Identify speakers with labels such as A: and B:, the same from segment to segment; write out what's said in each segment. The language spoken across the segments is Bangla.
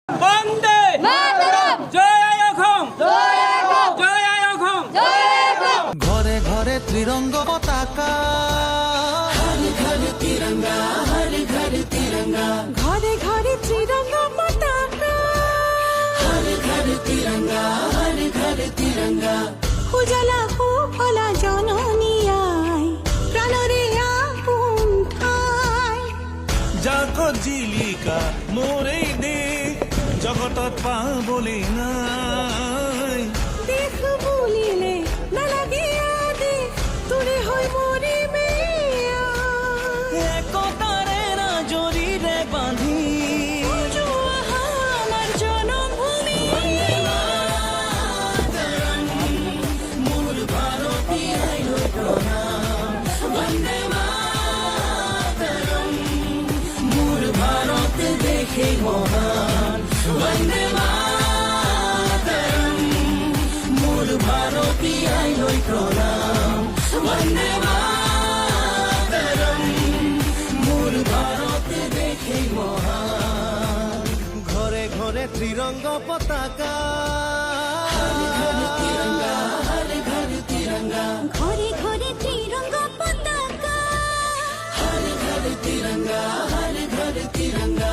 A: বন্দে
B: মাতরম
A: জয় আয়খন
B: জয় আয়খন
A: জয় আয়খন
B: জয় আয়খন
C: ঘরে ঘরে ত্রিরঙ্গ পতাকা
B: ঘরে ঘরে ত্রিরঙ্গা ঘরে ঘরে ত্রিরঙ্গা পতাকা ঘরে ঘরে ত্রিরঙ্গা উজালা ফলা জননী আই প্রাণরে আপন ঠাই
C: জাগো জিলিকা মোরেই দে জগতত পাবলে নাই
B: দেখ বলিলে নালাগে আদে তোরে হয় মরে মেয়া
C: একতারে না জরিরে বাঁধি
B: আমার জনমভূমি দেখে মহান বন্দে মাতরম মোর ভারতী আইলৈ প্রণাম বন্দে মাতরম মোর ভারত দেখে মহান
C: ঘরে ঘরে ত্রিরঙ্গ পতাকা
B: ঘরে ঘরে ত্রিরঙ্গা ঘরে ঘরে ত্রিরঙ্গা পতাকা ঘরে ঘরে ত্রিরঙ্গা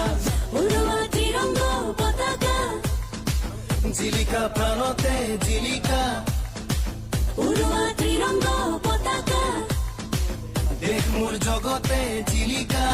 B: উড়োয়া ত্রিরঙ্গ পতাকা
C: জিলিকা প্রাণতে জিলিকা
B: উড়োয়া ত্রিরঙ্গ পতাকা
C: দেখ মোর জগতে জিলিকা